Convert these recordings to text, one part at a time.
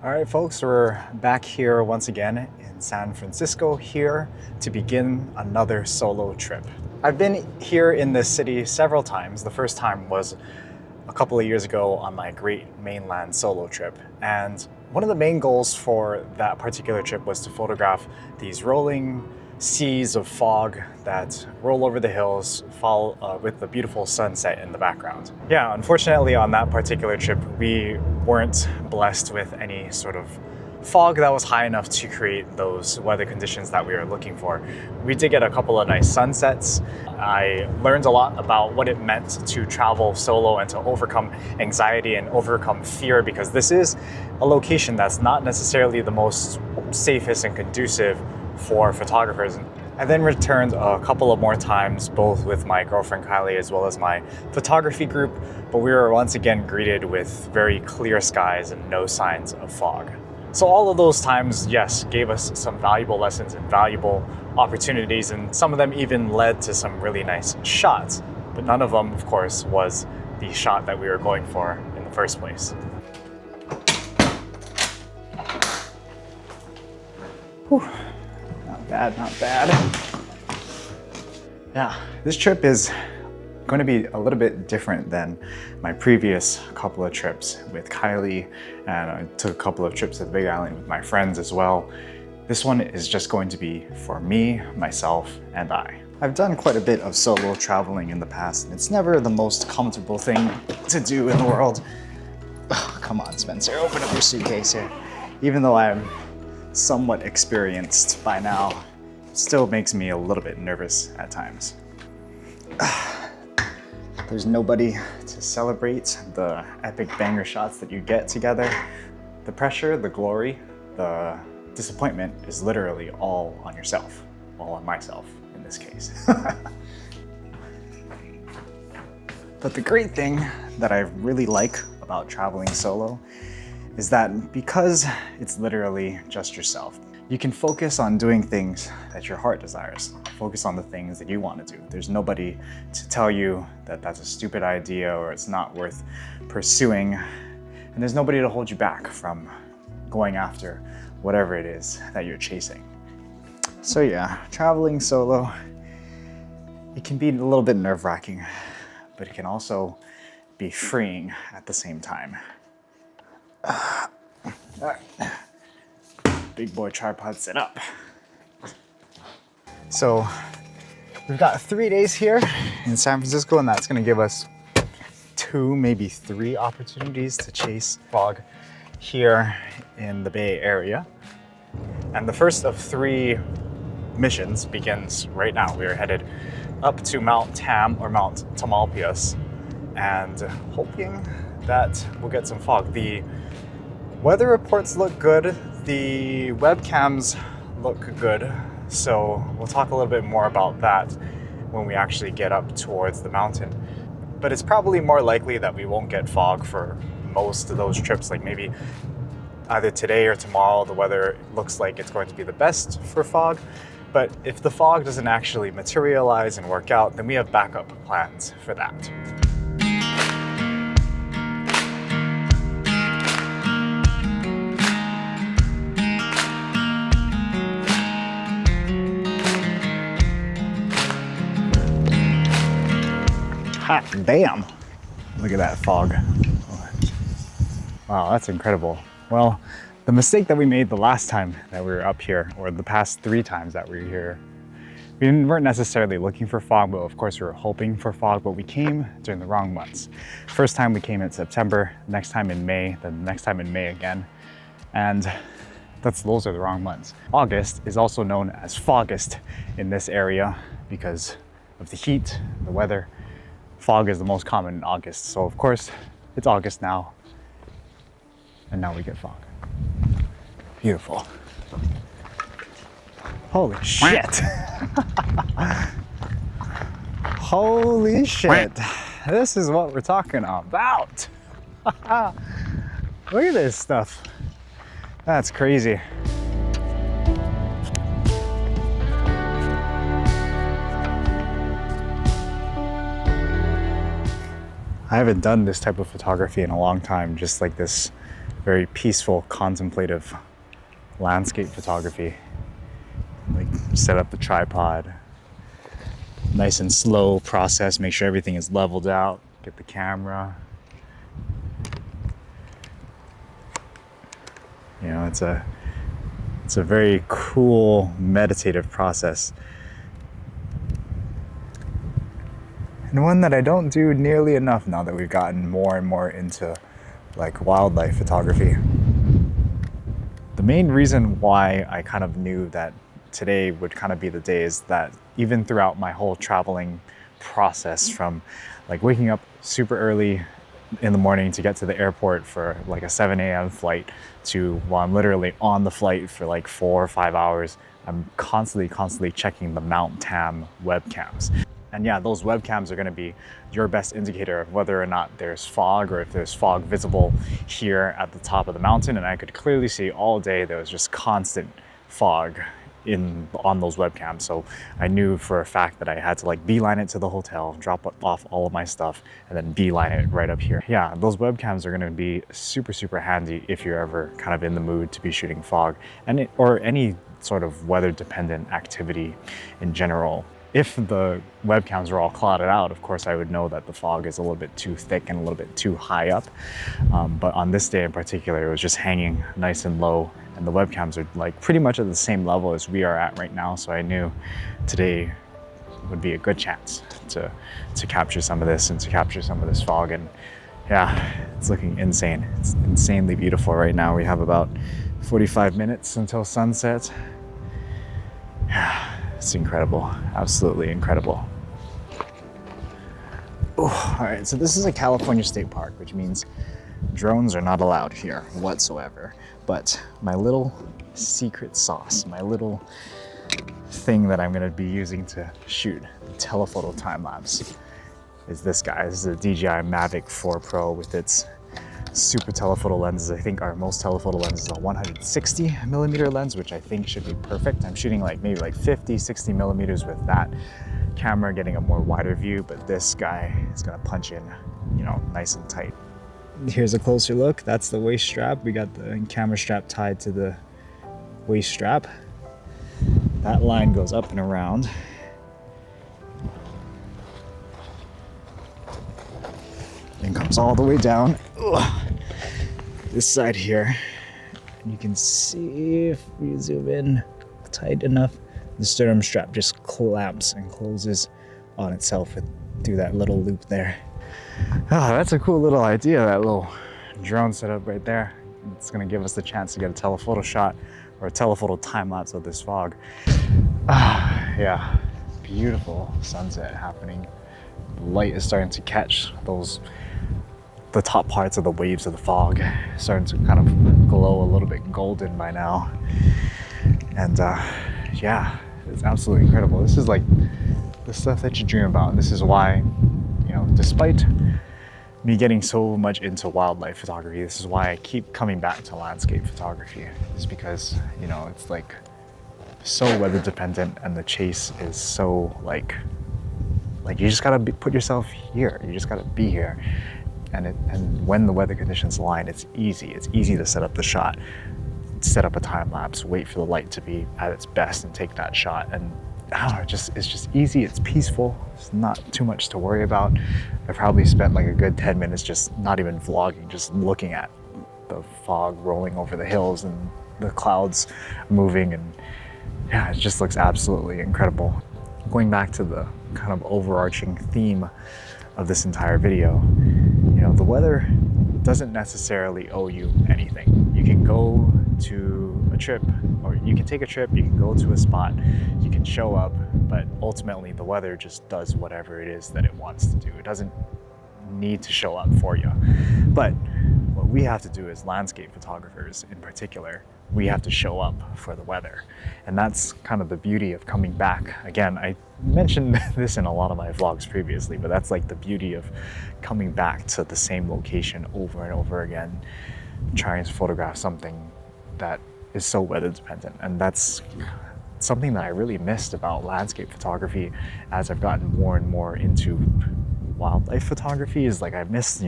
All right, folks, we're back here once again in San Francisco here to begin another solo trip. I've been here in this city several times. The first time was a couple of years ago on my Great Mainland solo trip. And one of the main goals for that particular trip was to photograph these rolling seas of fog that roll over the hills, fall with the beautiful sunset in the background. Yeah, unfortunately on that particular trip, we weren't blessed with any sort of fog that was high enough to create those weather conditions that we were looking for. We did get a couple of nice sunsets. I learned a lot about what it meant to travel solo and to overcome anxiety and overcome fear, because this is a location that's not necessarily the most safest and conducive for photographers. I then returned a couple of more times, both with my girlfriend Kylie as well as my photography group, but we were once again greeted with very clear skies and no signs of fog. So all of those times, yes, gave us some valuable lessons and valuable opportunities, and some of them even led to some really nice shots. But none of them, of course, was the shot that we were going for in the first place. Whew. Not bad, not bad. Yeah, this trip is going to be a little bit different than my previous couple of trips with Kylie, and I took a couple of trips to the Big Island with my friends as well. This one is just going to be for me, myself, and I. I've done quite a bit of solo traveling in the past, and it's never the most comfortable thing to do in the world. Oh, come on, Spencer, open up your suitcase here. Even though I'm somewhat experienced by now, it still makes me a little bit nervous at times. There's nobody to celebrate the epic banger shots that you get together. The pressure, the glory, the disappointment is literally all on yourself, all on myself in this case. But the great thing that I really like about traveling solo is that because it's literally just yourself, you can focus on doing things that your heart desires. Focus on the things that you want to do. There's nobody to tell you that that's a stupid idea or it's not worth pursuing. And there's nobody to hold you back from going after whatever it is that you're chasing. So yeah, traveling solo, it can be a little bit nerve-wracking, but it can also be freeing at the same time. All right. Big boy tripod set up. So we've got 3 days here in San Francisco, and that's gonna give us 2, maybe 3 opportunities to chase fog here in the Bay Area. And the first of 3 missions begins right now. We are headed up to Mount Tamalpais and hoping that we'll get some fog. The weather reports look good. The webcams look good. So we'll talk a little bit more about that when we actually get up towards the mountain. But it's probably more likely that we won't get fog for most of those trips. Like maybe either today or tomorrow, the weather looks like it's going to be the best for fog. But if the fog doesn't actually materialize and work out, then we have backup plans for that. Hot damn! Look at that fog. Wow, that's incredible. Well, the mistake that we made the last time that we were up here, or the past 3 times that we were here, we weren't necessarily looking for fog, but of course we were hoping for fog, but we came during the wrong months. First time we came in September, next time in May, then the next time in May again. And those are the wrong months. August is also known as Fogust in this area because of the heat, the weather. Fog is the most common in August. So of course, it's August now, and now we get fog. Beautiful. Holy shit. Holy shit. This is what we're talking about. Look at this stuff. That's crazy. I haven't done this type of photography in a long time, just like this very peaceful, contemplative landscape photography. Like set up the tripod, nice and slow process, make sure everything is leveled out, get the camera. You know, it's a very cool meditative process. And one that I don't do nearly enough now that we've gotten more and more into like wildlife photography. The main reason why I kind of knew that today would kind of be the day is that even throughout my whole traveling process, from like waking up super early in the morning to get to the airport for like a 7 a.m. flight to while I'm literally on the flight for like 4 or 5 hours, I'm constantly checking the Mount Tam webcams. And yeah, those webcams are going to be your best indicator of whether or not there's fog, or if there's fog visible here at the top of the mountain. And I could clearly see all day there was just constant fog on those webcams. So I knew for a fact that I had to like beeline it to the hotel, drop off all of my stuff, and then beeline it right up here. Yeah, those webcams are going to be super handy if you're ever kind of in the mood to be shooting fog or any sort of weather dependent activity in general. If the webcams are all clouded out, of course, I would know that the fog is a little bit too thick and a little bit too high up. But on this day in particular, it was just hanging nice and low, and the webcams are like pretty much at the same level as we are at right now. So I knew today would be a good chance to capture some of this and to capture some of this fog. And yeah, it's looking insane. It's insanely beautiful right now. We have about 45 minutes until sunset. Yeah. It's incredible, absolutely incredible. Oh, all right, so this is a California state park, which means drones are not allowed here whatsoever. But my little secret sauce, my little thing that I'm gonna be using to shoot the telephoto time lapse is this guy. This is a DJI Mavic 4 Pro with its super telephoto lenses. I think our most telephoto lens is a 160 millimeter lens, which I think should be perfect. I'm shooting like maybe like 50, 60 millimeters with that camera, getting a more wider view, but this guy is gonna punch in, you know, nice and tight. Here's a closer look. That's the waist strap. We got the camera strap tied to the waist strap. That line goes up and around. And comes all the way down. Ugh. This side here. And you can see if we zoom in tight enough, the sternum strap just clamps and closes on itself through that little loop there. Oh, that's a cool little idea, that little drone setup right there. It's gonna give us the chance to get a telephoto shot or a telephoto time lapse of this fog. Yeah, beautiful sunset happening. The light is starting to catch the top parts of the waves of the fog, starting to kind of glow a little bit golden by now. And yeah, it's absolutely incredible. This is like the stuff that you dream about. And this is why, you know, despite me getting so much into wildlife photography, this is why I keep coming back to landscape photography, is because, you know, it's like so weather dependent, and the chase is so like you just gotta put yourself here. You just gotta be here. And when the weather conditions align, it's easy. It's easy to set up the shot, set up a time lapse, wait for the light to be at its best and take that shot. And I don't know, it's just easy, it's peaceful, it's not too much to worry about. I probably spent like a good 10 minutes just not even vlogging, just looking at the fog rolling over the hills and the clouds moving, and yeah, it just looks absolutely incredible. Going back to the kind of overarching theme of this entire video, you know, the weather doesn't necessarily owe you anything. You can go to a trip, or you can take a trip, you can go to a spot, you can show up, but ultimately the weather just does whatever it is that it wants to do. It doesn't need to show up for you. But what we have to do as landscape photographers in particular, we have to show up for the weather. And that's kind of the beauty of coming back. Again, I mentioned this in a lot of my vlogs previously, but that's like the beauty of coming back to the same location over and over again, trying to photograph something that is so weather dependent. And that's something that I really missed about landscape photography as I've gotten more and more into wildlife photography is like I miss,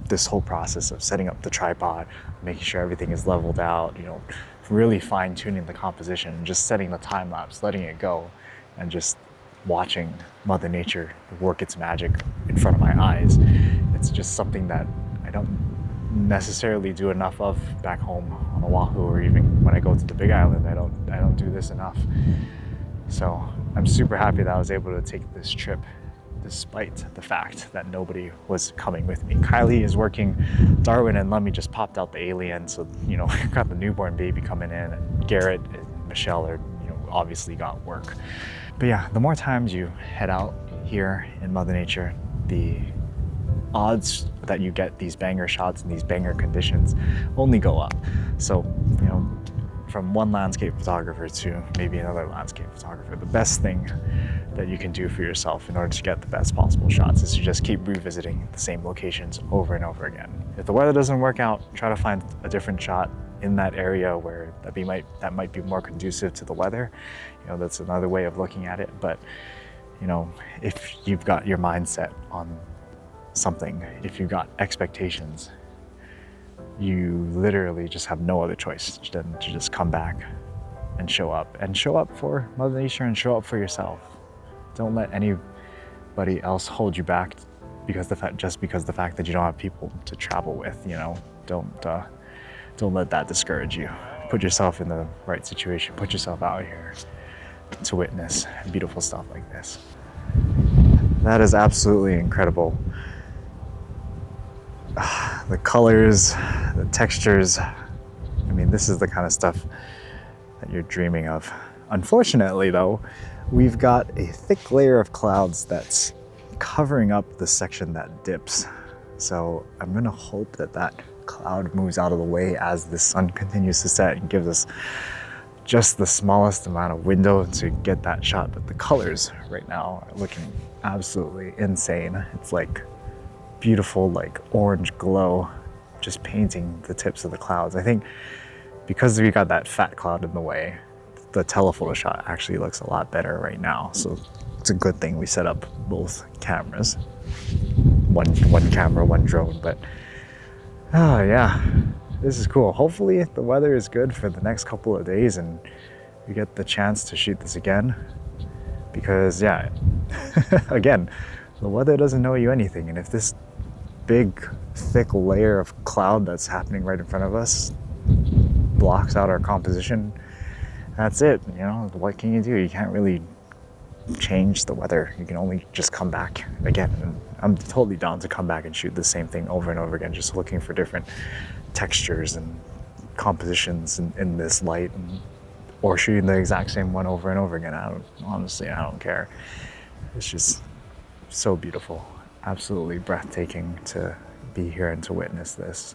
this whole process of setting up the tripod, making sure everything is leveled out, really fine tuning the composition, just setting the time lapse, letting it go, and just watching Mother Nature work its magic in front of my eyes. It's just something that I don't necessarily do enough of back home on Oahu, or even when I go to the Big Island. I don't do this enough. So I'm super happy that I was able to take this trip despite the fact that nobody was coming with me. Kylie is working, Darwin and Lummy just popped out the alien, so got the newborn baby coming in, and Garrett and Michelle are obviously got work. But yeah, the more times you head out here in Mother Nature, the odds that you get these banger shots and these banger conditions only go up. So from one landscape photographer to maybe another landscape photographer, the best thing that you can do for yourself in order to get the best possible shots is to just keep revisiting the same locations over and over again. If the weather doesn't work out, try to find a different shot in that area where that might be more conducive to the weather. That's another way of looking at it. But if you've got your mindset on something, if you've got expectations, you literally just have no other choice than to just come back and show up for Mother Nature and show up for yourself. Don't let anybody else hold you back because the fact that you don't have people to travel with. Don't let that discourage you. Put yourself in the right situation. Put yourself out here to witness beautiful stuff like this. That is absolutely incredible. The colors, the textures. I mean, this is the kind of stuff that you're dreaming of. Unfortunately, though, we've got a thick layer of clouds that's covering up the section that dips. So I'm gonna hope that cloud moves out of the way as the sun continues to set and gives us just the smallest amount of window to get that shot. But the colors right now are looking absolutely insane. It's like beautiful, like orange glow, just painting the tips of the clouds. I think because we got that fat cloud in the way, the telephoto shot actually looks a lot better right now. So it's a good thing we set up both cameras. One camera, one drone, but oh yeah, this is cool. Hopefully the weather is good for the next couple of days and we get the chance to shoot this again, because yeah, again, the weather doesn't know you anything, and if this big thick layer of cloud that's happening right in front of us blocks out our composition, that's it. What can you do? You can't really change the weather. You can only just come back again. And I'm totally down to come back and shoot the same thing over and over again, just looking for different textures and compositions in this light, or shooting the exact same one over and over again. Honestly, I don't care. It's just so beautiful. Absolutely breathtaking to be here and to witness this.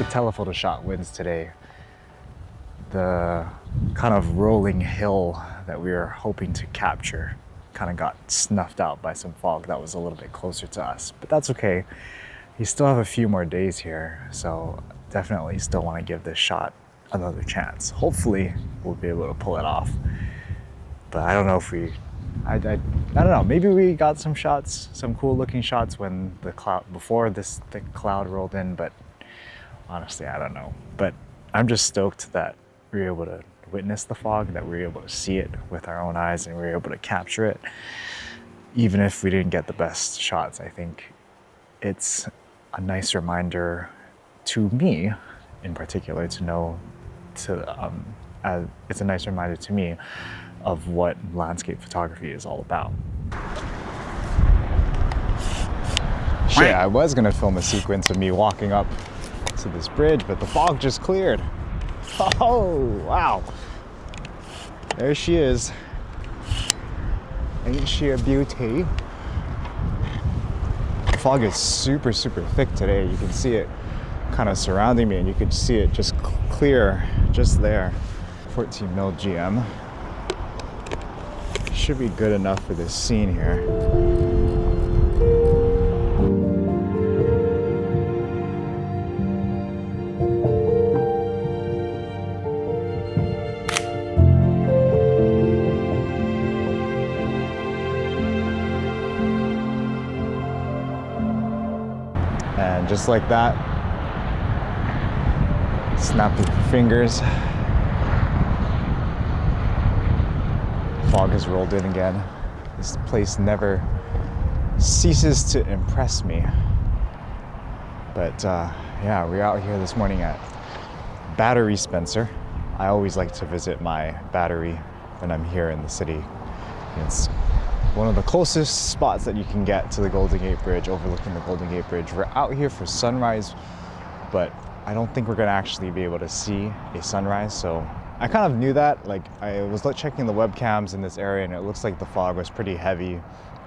Telephoto shot wins today. The kind of rolling hill that we were hoping to capture kind of got snuffed out by some fog that was a little bit closer to us, but that's okay. You still have a few more days here, so definitely still want to give this shot another chance. Hopefully we'll be able to pull it off. But I don't know if I don't know, maybe we got some shots, some cool looking shots when the cloud, before this thick cloud rolled in, but honestly, I don't know. But I'm just stoked that we were able to witness the fog, that we were able to see it with our own eyes and we were able to capture it. Even if we didn't get the best shots, I think it's a nice reminder to me in particular to know it's a nice reminder to me of what landscape photography is all about. Shit, I was gonna film a sequence of me walking up to this bridge, but the fog just cleared. Oh, wow. There she is. Ain't she a beauty? The fog is super, super thick today. You can see it kind of surrounding me, and you could see it just clear just there. 14 mil GM. Should be good enough for this scene here. And just like that, snap your fingers. Fog has rolled in again. This place never ceases to impress me. But yeah, we're out here this morning at Battery Spencer. I always like to visit my battery when I'm here in the city. It's one of the closest spots that you can get to the Golden Gate Bridge, overlooking the Golden Gate Bridge. We're out here for sunrise, but I don't think we're gonna actually be able to see a sunrise, so I kind of knew that. Like, I was checking the webcams in this area and it looks like the fog was pretty heavy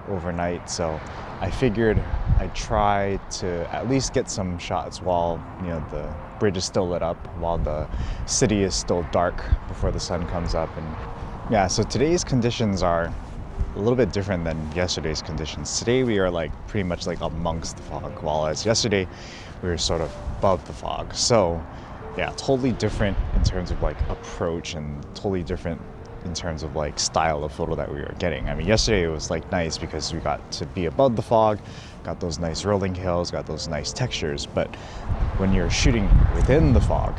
overnight, so I figured I'd try to at least get some shots while, you know, the bridge is still lit up, while the city is still dark before the sun comes up. And yeah, so today's conditions are a little bit different than yesterday's conditions. Today we are like pretty much like amongst the fog, while as yesterday we were sort of above the fog. So yeah, totally different in terms of like approach, and totally different in terms of like style of photo that we were getting. I mean, yesterday it was like nice because we got to be above the fog, got those nice rolling hills, got those nice textures. But when you're shooting within the fog,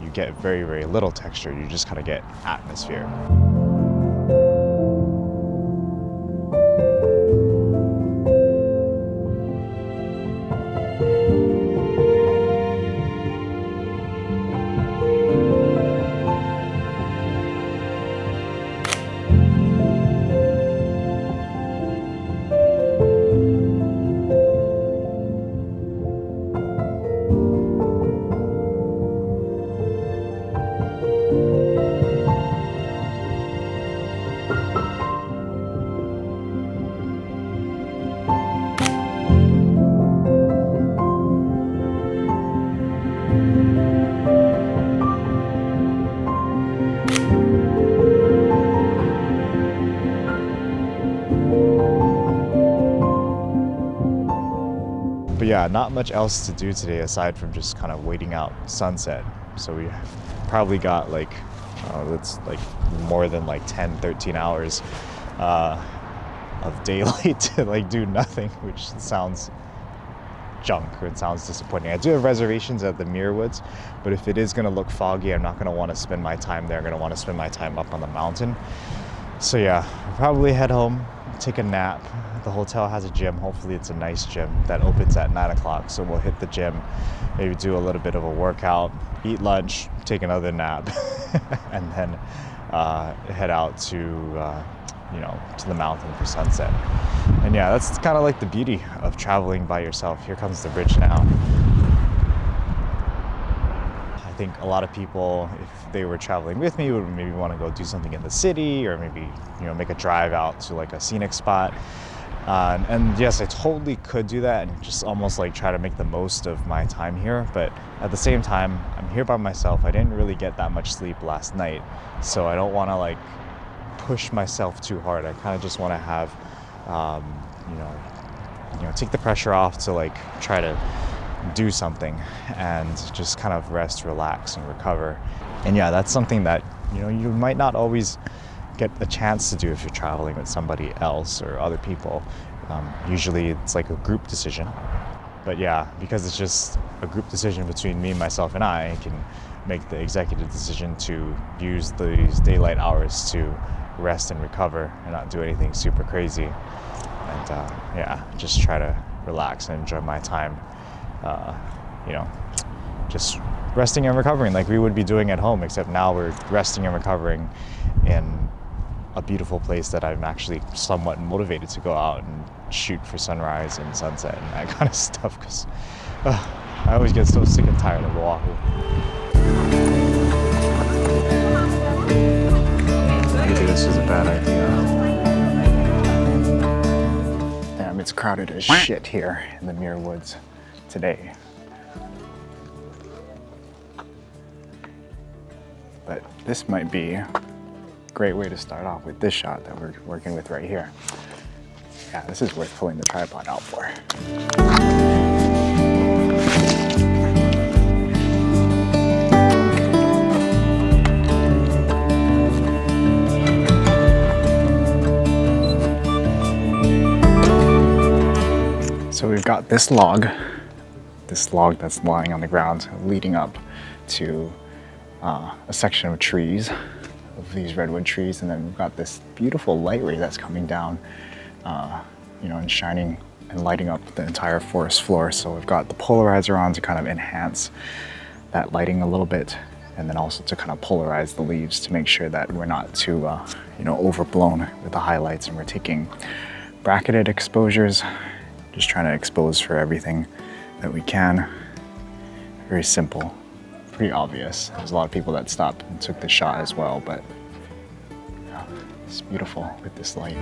you get very, very little texture. You just kind of get atmosphere. But yeah, not much else to do today aside from just kind of waiting out sunset. So we probably got like, it's like more than like 10, 13 hours of daylight to like do nothing, which sounds junk, or it sounds disappointing. I do have reservations at the Muir Woods, but if it is gonna look foggy, I'm not gonna wanna spend my time there. I'm gonna wanna spend my time up on the mountain. So yeah, I'll probably head home, take a nap. The hotel has a gym. Hopefully it's a nice gym that opens at 9 o'clock. So we'll hit the gym, maybe do a little bit of a workout, eat lunch, take another nap, and then head out to, you know, to the mountain for sunset. And yeah, that's kind of like the beauty of traveling by yourself. Here comes the bridge now. I think a lot of people, if they were traveling with me, would maybe want to go do something in the city, or maybe, you know, make a drive out to like a scenic spot. And yes, I totally could do that and just almost like try to make the most of my time here. But at the same time, I'm here by myself. I didn't really get that much sleep last night, so I don't want to like push myself too hard. I kind of just want to have, you know, take the pressure off to like try to do something and just kind of rest, relax, and recover. And yeah, that's something that, you might not always get a chance to do if you're traveling with somebody else or other people. Usually it's like a group decision. But yeah, because it's just a group decision between me, myself, and I can make the executive decision to use these daylight hours to rest and recover and not do anything super crazy. And yeah, just try to relax and enjoy my time, just resting and recovering like we would be doing at home, except now we're resting and recovering in a beautiful place that I'm actually somewhat motivated to go out and shoot for sunrise and sunset and that kind of stuff, because I always get so sick and tired of Oahu. Maybe this is a bad idea. Damn, it's crowded as shit here in the Muir Woods today. But this might be a great way to start off with this shot that we're working with right here. Yeah, this is worth pulling the tripod out for. So we've got this log that's lying on the ground leading up to a section of trees, of these redwood trees, and then we've got this beautiful light ray that's coming down, and shining and lighting up the entire forest floor. So we've got the polarizer on to kind of enhance that lighting a little bit, and then also to kind of polarize the leaves to make sure that we're not too, overblown with the highlights, and we're taking bracketed exposures, just trying to expose for everything that we can. Very simple. Pretty obvious. There's a lot of people that stopped and took the shot as well, but yeah, it's beautiful with this light.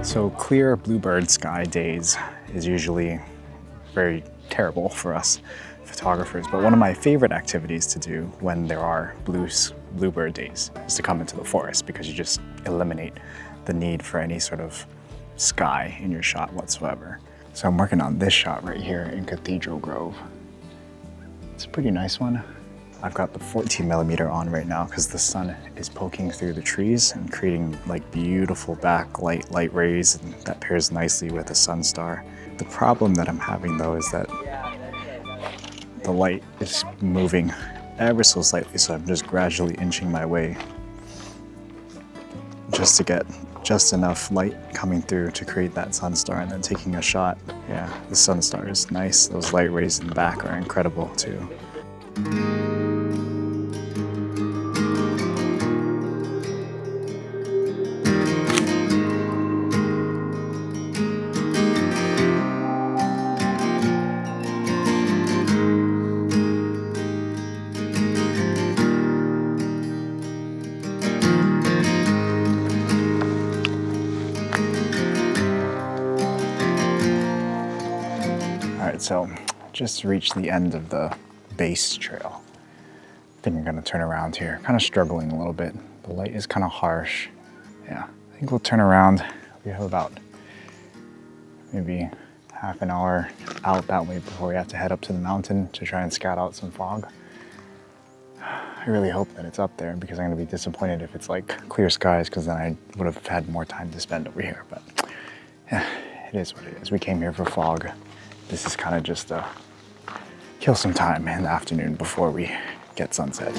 So clear bluebird sky days is usually very terrible for us photographers, but one of my favorite activities to do when there are bluebird days is to come into the forest, because you just eliminate the need for any sort of sky in your shot whatsoever. So I'm working on this shot right here in Cathedral Grove. It's a pretty nice one. I've got the 14mm on right now because the sun is poking through the trees and creating like beautiful backlight light rays, and that pairs nicely with the sun star. The problem that I'm having though is that the light is moving ever so slightly, so I'm just gradually inching my way just to get just enough light coming through to create that sun star, and then taking a shot. Yeah, the sun star is nice. Those light rays in the back are incredible too. So just reached the end of the base trail. I think I'm gonna turn around here. Kind of struggling a little bit. The light is kind of harsh. Yeah, I think we'll turn around. We have about maybe half an hour out that way before we have to head up to the mountain to try and scout out some fog. I really hope that it's up there, because I'm gonna be disappointed if it's like clear skies, because then I would have had more time to spend over here. But yeah, it is what it is. We came here for fog. This is kind of just to kill some time in the afternoon before we get sunset.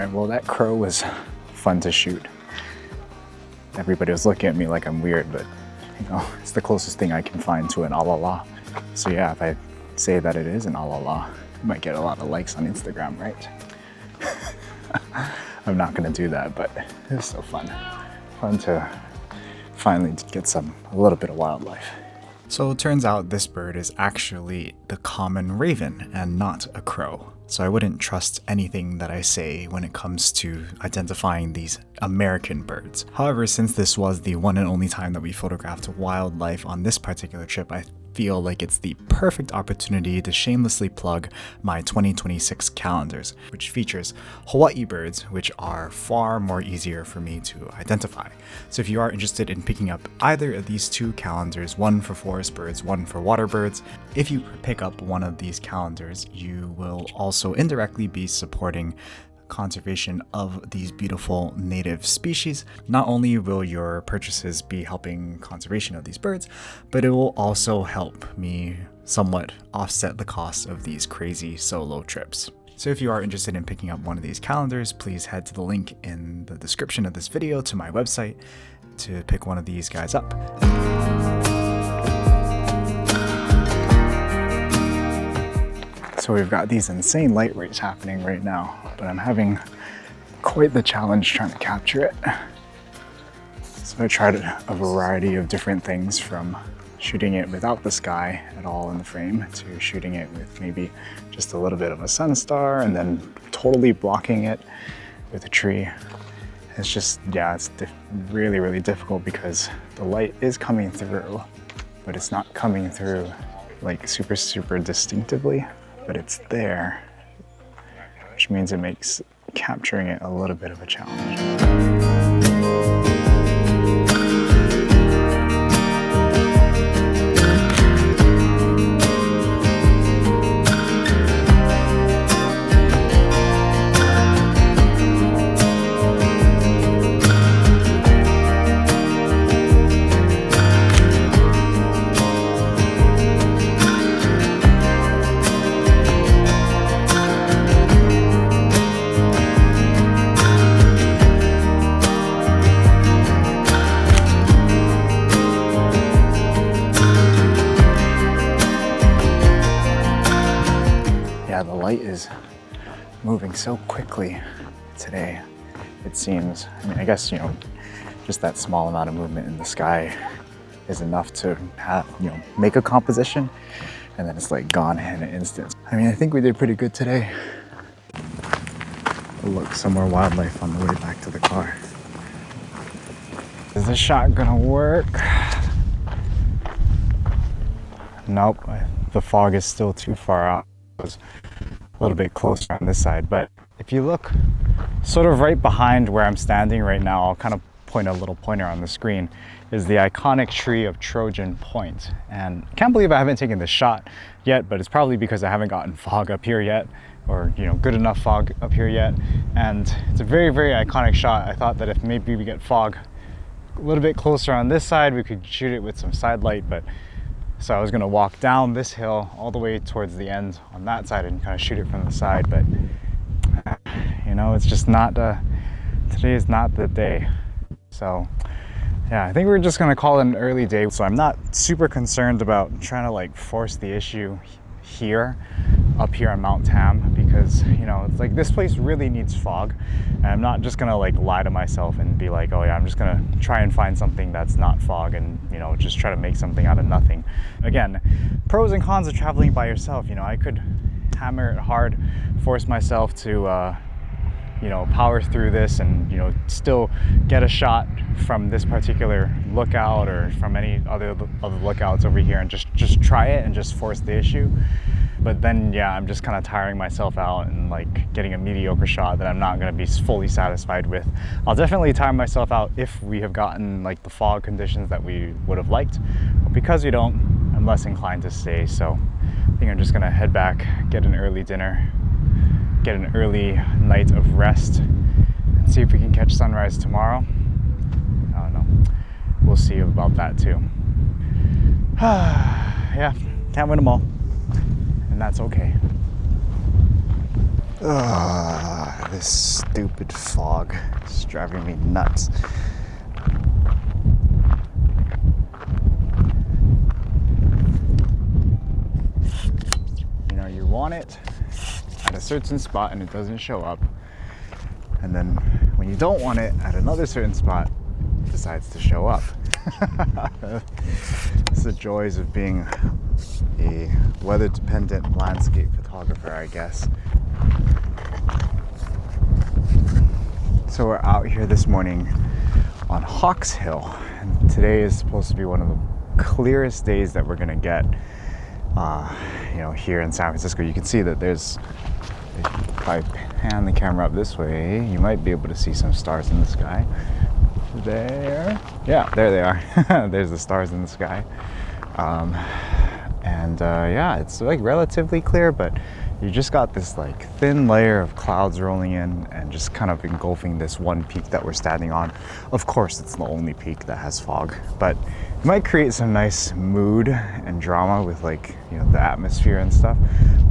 right, well, that crow was fun to shoot. Everybody was looking at me like I'm weird, but you know, it's the closest thing I can find to an alala. So yeah, if I say that it is an alala, I might get a lot of likes on Instagram, right? I'm not gonna do that, but it was so fun. Fun to finally get a little bit of wildlife. So it turns out this bird is actually the common raven and not a crow. So I wouldn't trust anything that I say when it comes to identifying these American birds. However, since this was the one and only time that we photographed wildlife on this particular trip, I feel like it's the perfect opportunity to shamelessly plug my 2026 calendars, which features Hawaii birds, which are far more easier for me to identify. So if you are interested in picking up either of these two calendars, one for forest birds, one for water birds, if you pick up one of these calendars, you will also indirectly be supporting conservation of these beautiful native species. Not only will your purchases be helping conservation of these birds, but it will also help me somewhat offset the cost of these crazy solo trips. So if you are interested in picking up one of these calendars, please head to the link in the description of this video to my website to pick one of these guys up. So we've got these insane light rays happening right now, but I'm having quite the challenge trying to capture it. So I tried a variety of different things, from shooting it without the sky at all in the frame to shooting it with maybe just a little bit of a sun star and then totally blocking it with a tree. It's just, yeah, it's really, really difficult because the light is coming through, but it's not coming through like super, super distinctively. But it's there, which means it makes capturing it a little bit of a challenge. The light is moving so quickly today, it seems. I mean, I guess, you know, just that small amount of movement in the sky is enough to have, you know, make a composition, and then it's like gone in an instant. I mean, I think we did pretty good today. Oh, look, some more wildlife on the way back to the car. Is this shot gonna work? Nope, the fog is still too far out. It was a little bit closer on this side, but if you look sort of right behind where I'm standing right now, I'll kind of point a little pointer on the screen, is the iconic tree of Trojan Point. And I can't believe I haven't taken this shot yet, but it's probably because I haven't gotten fog up here yet, or, you know, good enough fog up here yet. And it's a very, very iconic shot. I thought that if maybe we get fog a little bit closer on this side, we could shoot it with some side light, but so I was gonna walk down this hill all the way towards the end on that side and kind of shoot it from the side, but you know, it's just not, today is not the day. So yeah, I think we're just gonna call it an early day. So I'm not super concerned about trying to like force the issue here, up here on Mount Tam, because, you know, it's like this place really needs fog, and I'm not just gonna like lie to myself and be like, oh yeah, I'm just gonna try and find something that's not fog and, you know, just try to make something out of nothing. Again, pros and cons of traveling by yourself. You know, I could hammer it hard, force myself to you know, power through this and, you know, still get a shot from this particular lookout or from any other lookouts over here, and just try it and just force the issue. But then, yeah, I'm just kind of tiring myself out and like getting a mediocre shot that I'm not going to be fully satisfied with. I'll definitely tire myself out if we have gotten like the fog conditions that we would have liked. But because we don't, I'm less inclined to stay. So I think I'm just going to head back, get an early dinner, get an early night of rest, and see if we can catch sunrise tomorrow. I don't know. We'll see about that too. Yeah, can't win them all. And that's okay. This stupid fog is driving me nuts. You know, you want it at a certain spot and it doesn't show up. And then when you don't want it at another certain spot, it decides to show up. It's the joys of being a weather-dependent landscape photographer, I guess. So we're out here this morning on Hawks Hill, and today is supposed to be one of the clearest days that we're gonna get here in San Francisco. You can see that there's, if I pan the camera up this way, you might be able to see some stars in the sky. There, yeah, there they are. There's the stars in the sky. Yeah, it's like relatively clear, but you just got this like thin layer of clouds rolling in and just kind of engulfing this one peak that we're standing on. Of course, it's the only peak that has fog, but it might create some nice mood and drama with like, you know, the atmosphere and stuff.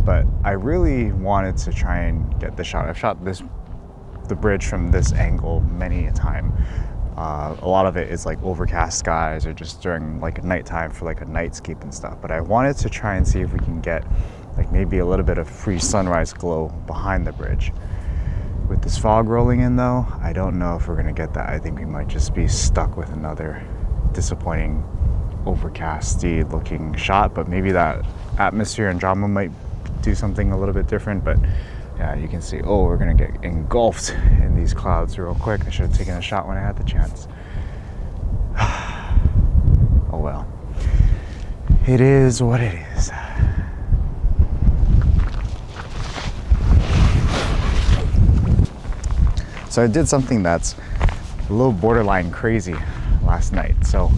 But I really wanted to try and get the shot. I've shot the bridge from this angle many a time. A lot of it is like overcast skies or just during like nighttime for like a nightscape and stuff. But I wanted to try and see if we can get like maybe a little bit of pre-sunrise glow behind the bridge. With this fog rolling in though, I don't know if we're gonna get that. I think we might just be stuck with another disappointing overcasty looking shot, but maybe that atmosphere and drama might do something a little bit different. But yeah, you can see, oh, we're gonna get engulfed in these clouds real quick. I should have taken a shot when I had the chance. Oh well, it is what it is. So I did something that's a little borderline crazy last night. So,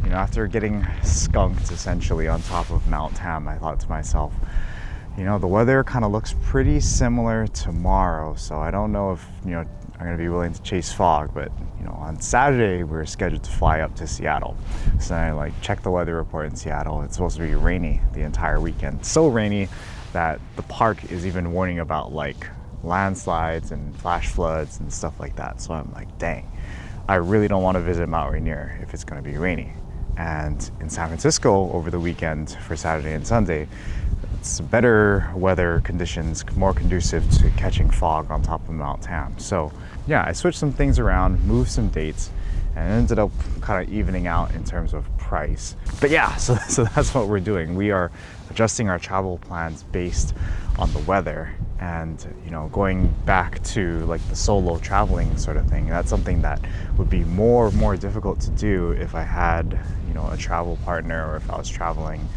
you know, after getting skunked essentially on top of Mount Tam, I thought to myself, you know, the weather kind of looks pretty similar tomorrow. So I don't know if, you know, I'm gonna be willing to chase fog, but you know, on Saturday we're scheduled to fly up to Seattle. So I like checked the weather report in Seattle. It's supposed to be rainy the entire weekend. So rainy that the park is even warning about like landslides and flash floods and stuff like that. So I'm like, dang, I really don't want to visit Mount Rainier if it's going to be rainy. And in San Francisco over the weekend for Saturday and Sunday, it's better weather conditions, more conducive to catching fog on top of Mount Tam. So yeah, I switched some things around, moved some dates, and ended up kind of evening out in terms of price. But yeah, so that's what we're doing. We are adjusting our travel plans based on the weather, and you know, going back to like the solo traveling sort of thing. That's something that would be more difficult to do if I had, you know, a travel partner, or if I was traveling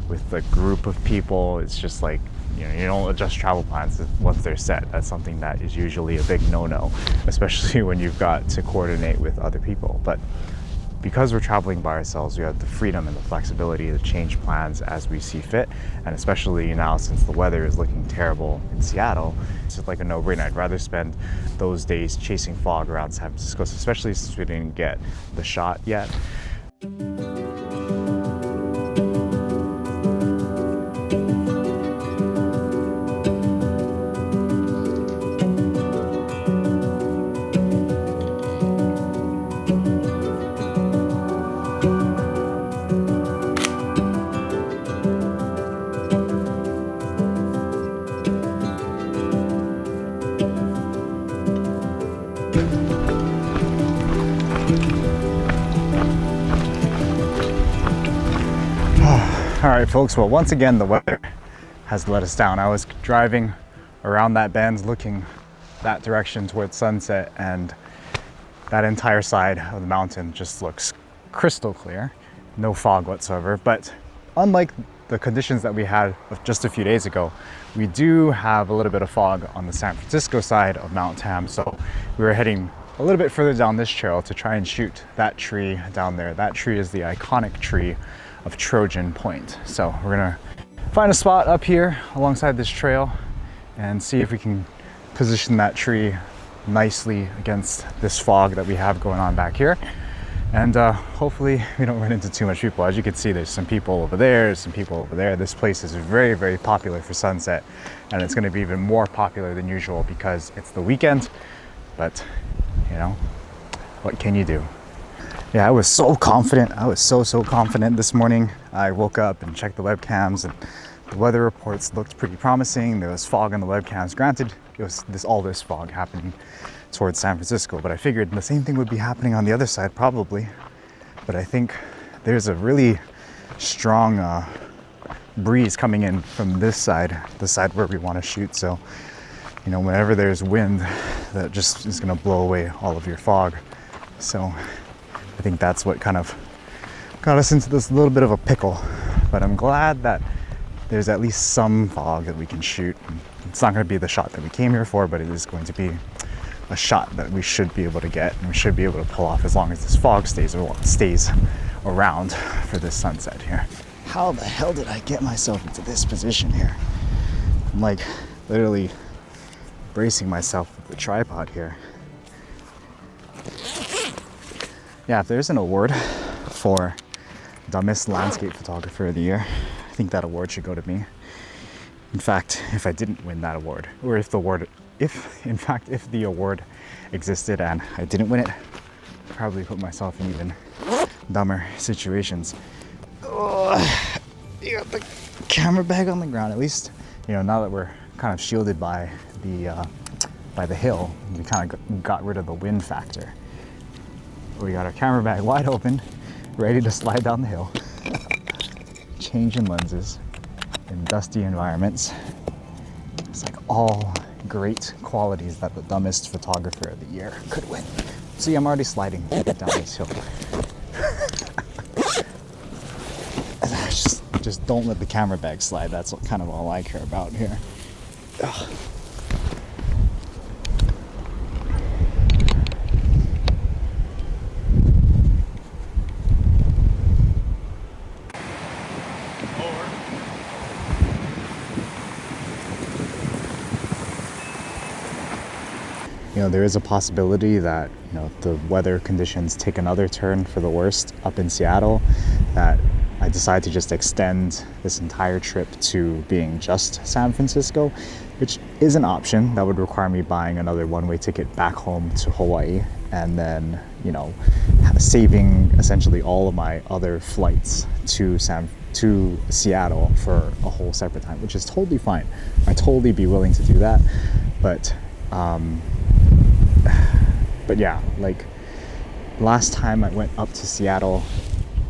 with a group of people. It's just like, you know, you don't adjust travel plans once they're set. That's something that is usually a big no-no, especially when you've got to coordinate with other people. But because we're traveling by ourselves, we have the freedom and the flexibility to change plans as we see fit. And especially now, since the weather is looking terrible in Seattle, it's just like a no-brainer. I'd rather spend those days chasing fog around San Francisco, especially since we didn't get the shot yet. All right, folks, well, once again, the weather has let us down. I was driving around that bend looking that direction towards sunset, and that entire side of the mountain just looks crystal clear, no fog whatsoever. But unlike the conditions that we had just a few days ago, we do have a little bit of fog on the San Francisco side of Mount Tam. So we were heading a little bit further down this trail to try and shoot that tree down there. That tree is the iconic tree of Trojan Point. So we're gonna find a spot up here alongside this trail and see if we can position that tree nicely against this fog that we have going on back here. And hopefully we don't run into too much people. As you can see, there's some people over there, some people over there. This place is very, very popular for sunset, and it's going to be even more popular than usual because it's the weekend. But you know, what can you do? Yeah, I was so confident. I was so confident this morning. I woke up and checked the webcams, and the weather reports looked pretty promising. There was fog on the webcams. Granted, it was all this fog happening towards San Francisco, but I figured the same thing would be happening on the other side probably. But I think there's a really strong breeze coming in from this side, the side where we want to shoot. So, you know, whenever there's wind, that just is going to blow away all of your fog. So I think that's what kind of got us into this little bit of a pickle. But I'm glad that there's at least some fog that we can shoot. It's not going to be the shot that we came here for, but it is going to be a shot that we should be able to get and we should be able to pull off as long as this fog stays around for this sunset here. How the hell did I get myself into this position here? I'm like literally bracing myself with the tripod here. Yeah, if there's an award for dumbest landscape photographer of the year, I think that award should go to me. In fact, if I didn't win that award, or if the award existed and I didn't win it, I'd probably put myself in even dumber situations. Oh, you got the camera bag on the ground. At least, you know, now that we're kind of shielded by the hill, we kind of got rid of the wind factor. We got our camera bag wide open, ready to slide down the hill. Changing lenses in dusty environments. It's like all great qualities that the dumbest photographer of the year could win. See, I'm already sliding down this hill. Just don't let the camera bag slide. That's kind of all I care about here. Ugh. You know, there is a possibility that, you know, the weather conditions take another turn for the worst up in Seattle, that I decide to just extend this entire trip to being just San Francisco, which is an option. That would require me buying another one-way ticket back home to Hawaii, and then, you know, saving essentially all of my other flights to Seattle for a whole separate time, which is totally fine. I'd totally be willing to do that, but yeah, like last time I went up to Seattle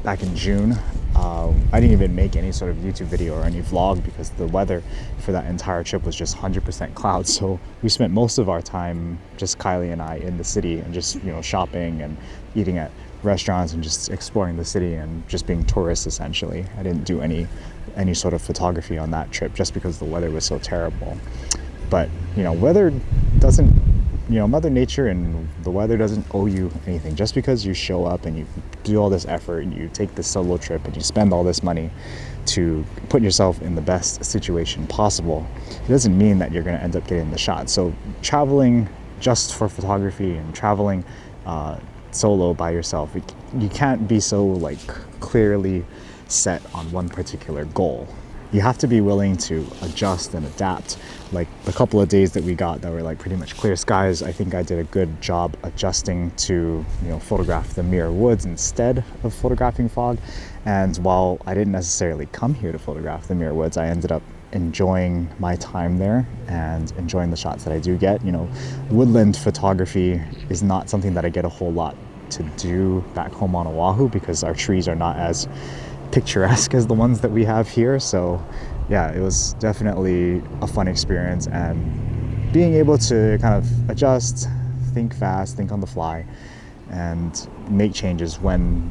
back in June, I didn't even make any sort of YouTube video or any vlog because the weather for that entire trip was just 100% clouds. So we spent most of our time, just Kylie and I, in the city and just, you know, shopping and eating at restaurants and just exploring the city and just being tourists essentially. I didn't do any sort of photography on that trip just because the weather was so terrible. But, you know, weather doesn't, you know, Mother Nature and the weather doesn't owe you anything. Just because you show up and you do all this effort and you take this solo trip and you spend all this money to put yourself in the best situation possible, it doesn't mean that you're going to end up getting the shot. So traveling just for photography and traveling solo by yourself, you can't be so like clearly set on one particular goal. You have to be willing to adjust and adapt. Like the couple of days that we got that were like pretty much clear skies, I think I did a good job adjusting to, you know, photograph the Muir Woods instead of photographing fog. And while I didn't necessarily come here to photograph the Muir Woods, I ended up enjoying my time there and enjoying the shots that I do get. You know, woodland photography is not something that I get a whole lot to do back home on Oahu because our trees are not as picturesque as the ones that we have here. So yeah, it was definitely a fun experience, and being able to kind of adjust, think fast, think on the fly, and make changes when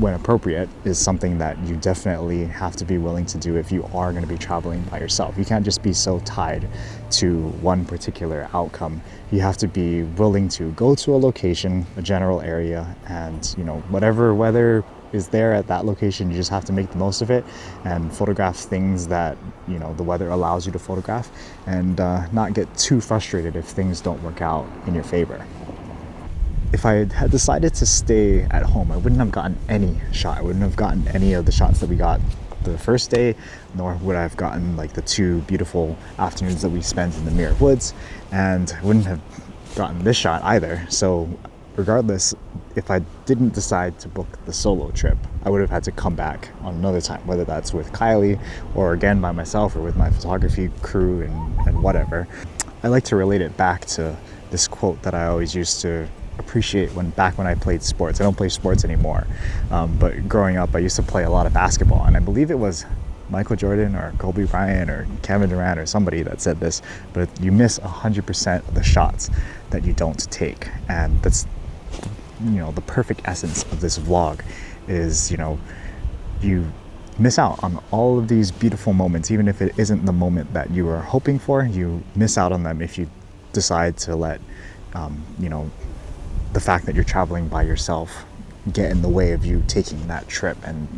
appropriate is something that you definitely have to be willing to do if you are going to be traveling by yourself. You can't just be so tied to one particular outcome. You have to be willing to go to a location, a general area, and, you know, whatever weather is there at that location, you just have to make the most of it and photograph things that, you know, the weather allows you to photograph, and not get too frustrated if things don't work out in your favor. if I had decided to stay at home, I wouldn't have gotten any shot. I wouldn't have gotten any of the shots that we got the first day, nor would I have gotten like the 2 beautiful afternoons that we spent in the Muir Woods, and I wouldn't have gotten this shot either. So regardless, if I didn't decide to book the solo trip, I would have had to come back on another time, whether that's with Kylie or again by myself or with my photography crew and whatever. I like to relate it back to this quote that I always used to appreciate back when I played sports. I don't play sports anymore, but growing up I used to play a lot of basketball, and I believe it was Michael Jordan or Kobe Bryant or Kevin Durant or somebody that said this, but you miss 100% of the shots that you don't take. And that's, the perfect essence of this vlog is, you miss out on all of these beautiful moments. Even if it isn't the moment that you were hoping for, you miss out on them if you decide to let the fact that you're traveling by yourself get in the way of you taking that trip and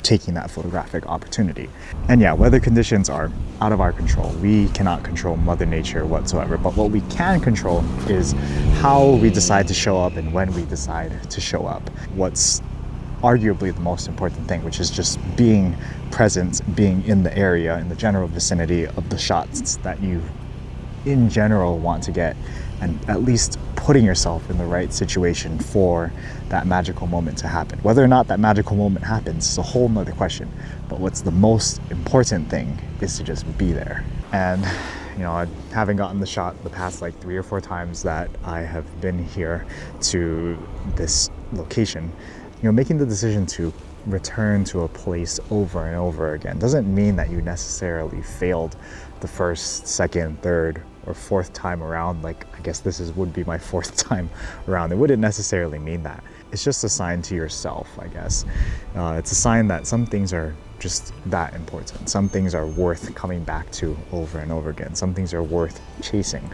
taking that photographic opportunity. And yeah, weather conditions are out of our control. We cannot control Mother Nature whatsoever, but what we can control is how we decide to show up and when we decide to show up. What's arguably the most important thing, which is just being present, being in the area, in the general vicinity of the shots that you in general want to get, and at least putting yourself in the right situation for that magical moment to happen. Whether or not that magical moment happens is a whole nother question, but what's the most important thing is to just be there. And I haven't gotten the shot the past like 3 or 4 times that I have been here to this location. Making the decision to return to a place over and over again doesn't mean that you necessarily failed the first, second, third, or 4th time around. Like, I guess would be my 4th time around. It wouldn't necessarily mean that. It's just a sign to yourself, I guess. It's a sign that some things are just that important. Some things are worth coming back to over and over again. Some things are worth chasing.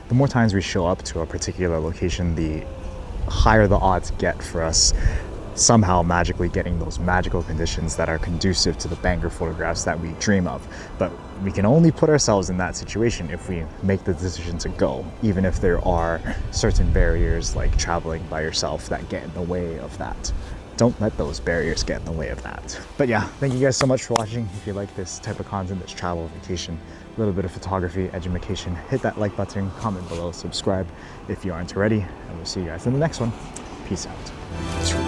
The more times we show up to a particular location, the higher the odds get for us somehow magically getting those magical conditions that are conducive to the banger photographs that we dream of. But we can only put ourselves in that situation if we make the decision to go, even if there are certain barriers like traveling by yourself that get in the way of that. Don't let those barriers get in the way of that. But yeah, thank you guys so much for watching. If you like this type of content, that's travel, vacation, a little bit of photography, education, hit that like button, comment below, subscribe if you aren't already, and we'll see you guys in the next one. Peace out.